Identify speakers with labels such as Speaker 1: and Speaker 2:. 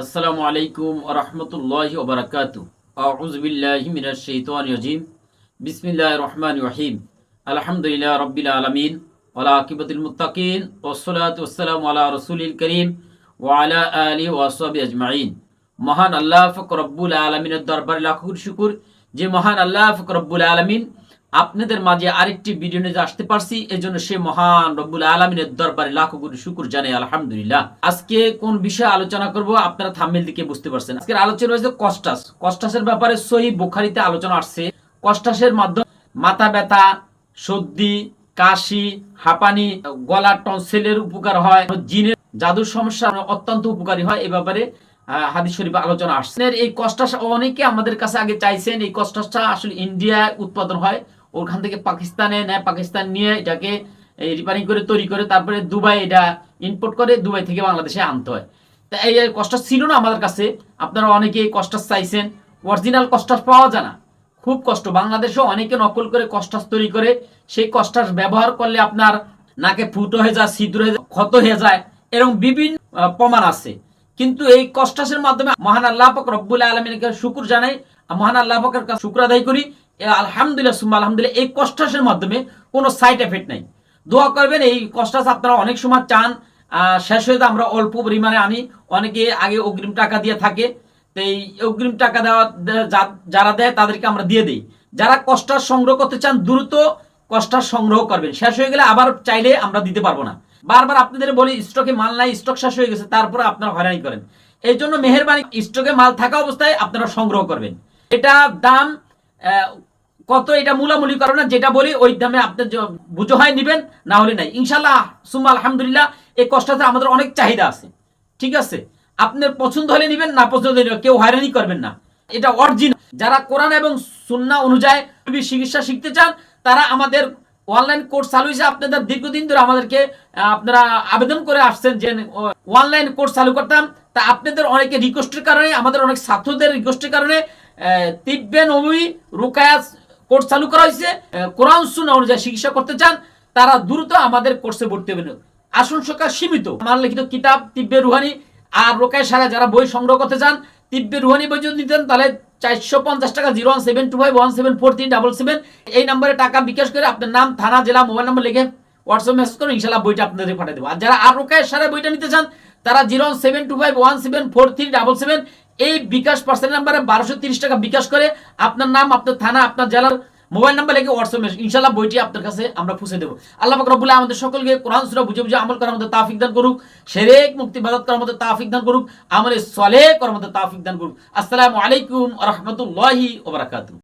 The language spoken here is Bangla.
Speaker 1: আসসালামু আলাইকুম ওয়া রাহমাতুল্লাহি ওয়া বারাকাতুহু। আউযু বিল্লাহি মিনাশ শাইতানির রাজিম। বিসমিল্লাহির রহমানির রহিম। আলহামদুলিল্লাহি রাব্বিল আলামিন ওয়াল আকিবাতুল মুত্তাকিন ওয়াসসালাতু ওয়াসসালামু আলা রাসূলিল কারীম ওয়া আলা আলিহি ওয়া আসহাবিহি আজমাইন। মহান আল্লাহ পাক রব্বুল আলামিনের দরবারে লাখ কোটি শুকর যে মহান আল্লাহ পাক রব্বুল আলামিন আপনাদের মাঝে আরেকটি ভিডিও নিয়ে আসতে পারছি, এজন্য সে মহান রব্বুল আলামিনের দরবারে লাখ কোটি শুকর জানাই আলহামদুলিল্লাহ। আজকে কোন বিষয়ে আলোচনা করব আপনারা থাম্বনেল দেখে বুঝতে পারছেন। আজকের আলোচনা হচ্ছে কষ্টাসের ব্যাপারে সহিহ বুখারীতে আলোচনা আসছে। কষ্টাসের মাধ্যমে মাথা ব্যথা, সর্দি, কাশি, হাঁপানি, গলার টনসিলের উপকার হয়, জিনের জাদুর সমস্যা অত্যন্ত উপকারী হয়। এই ব্যাপারে হাদিস শরীফে আলোচনা আসছে। এই কষ্টাস অনেকে আমাদের কাছে আগে চাইছেন। এই কষ্টাসটা আসলে ইন্ডিয়ায় উৎপাদন হয়, ওখান থেকে পাকিস্তানে নেয়, পাকিস্তান নিয়ে এটাকে রিপারিং করে তৈরি করে তারপরে দুবাই এটা ইম্পোর্ট করে, দুবাই থেকে বাংলাদেশে আনতে হয়। তা এই কষ্টাস ছিল না আমাদের কাছে। আপনারা অনেকে কষ্টাস চাইছেন, অরিজিনাল কষ্টাস পাওয়া যায় না, খুব কষ্ট। বাংলাদেশেও অনেকে নকল করে কষ্টাস তৈরি করে, সেই কষ্টাস ব্যবহার করলে আপনার নাকে ফুটো হয়ে যায়, ছিদ্র হয়ে যায়, ক্ষত হয়ে যায়, এরকম বিভিন্ন প্রমাণ আছে। কিন্তু এই কষ্টাসের মাধ্যমে মহান আল্লাহ পাক রব্বুল আলামিনকে শুকর জানাই, মহান আল্লাহ পাকের কাছে শুকর আদায় করি আলহামদুলিল্লাহ সুম্মা আলহামদুলিল্লাহ। এই কষ্টাসের মাধ্যমে কোনো সাইড এফেক্ট নাই। দোয়া করবেন। এই কষ্টাস আপনারা অনেক সময় চান শেষ হয়ে যায়, আমরা অল্প পরিমাণে আনি। অনেকে আগে অগ্রিম টাকা দিয়ে থাকে, তো এই অগ্রিম টাকা দেওয়া যারা দেয় তাদেরকে আমরা দিয়ে দিই। যারা কষ্টাস সংগ্রহ করতে চান দ্রুত কষ্টাস সংগ্রহ করবেন, শেষ হয়ে গেলে আবার চাইলে আমরা দিতে পারবো না। বারবার আপনাদের বলি স্টকে মাল নাই, স্টক শেষ হয়ে গেছে, তারপরে আপনারা হয়রানি করেন। এই জন্য মেহেরবানি স্টকে মাল থাকা অবস্থায় আপনারা সংগ্রহ করবেন। এটা দাম কত এটা মূলামূলি করো না, যেটা বলি ওই দামে আপনার বুঝো হয় নিবেন, না হলে নাই। ইনশাল্লাহ সুম্মা আলহামদুলিল্লাহ এই কষ্টাতে আমাদের অনেক চাহিদা আছে। ঠিক আছে, আপনার পছন্দ হলে নিবেন, না পছন্দ হলে কেউ হয়রানি করবেন না। এটা অরিজিনাল। যারা কোরআন এবং সুন্নাহ অনুযায়ী চিকিৎসা শিখতে চান তারা আমাদের অনলাইন কোর্স চালু হয়েছে। আপনাদের দীর্ঘদিন ধরে আমাদেরকে আপনারা আবেদন করে আসছেন যে অনলাইন কোর্স চালু করতাম। তা আপনাদের অনেকে রিকোয়েস্টের কারণে, আমাদের অনেক ছাত্রদের রিকোয়েস্টের কারণে তিব্বে নবী রুকায়া কোর্স চালু করা হয়েছে। কোরআন সুন্নাহ অনুযায়ী চিকিৎসা করতে চান তারা দ্রুত আমাদের কোর্সে ভর্তি হবেন। আসন সংখ্যা সীমিত। আমার লিখিত কিতাব তিব্বে রুহানি আর রোকায়া সারা যারা বই সংগ্রহ করতে চান, তিব্বে রুহানি বই যদি নিতেন তাহলে 450 টাকা 01725174377 এই নম্বরে টাকা বিকাশ করে আপনার নাম, থানা, জেলা, মোবাইল নম্বর লিখে হোয়াটসঅ্যাপ মেসেজ করুন, ইনশাআল্লাহ বইটা আপনাদের পাঠিয়ে দেবো। আর যারা আর রোকায়া সারা বইটা নিতে চান তারা 07251743777 এই বিকাশ পার্সেন্ট নাম্বারে 1230 টাকা বিকাশ করে আপনার নাম, আপনার থানা, আপনার জেলার মোবাইল নাম্বার লিখে হোয়াটসঅ্যাপ মেসেজ, ইনশাআল্লাহ বইটি আপনার কাছে আমরা পৌঁছে দেবো। আল্লাহ পাক রব্বুল আলামিন আমাদের সকলকে কোরআন সূরা বুঝে বুঝে আমল করার মধ্যে তৌফিক দান করুক, শিরক মুক্তি ইবাদত করার মধ্যে তৌফিক দান করুক, আমলে সালেহ করার মধ্যে তৌফিক দান করুক। আসসালামু আলাইকুম ওয়া রাহমাতুল্লাহি ওয়া বারাকাতুহু।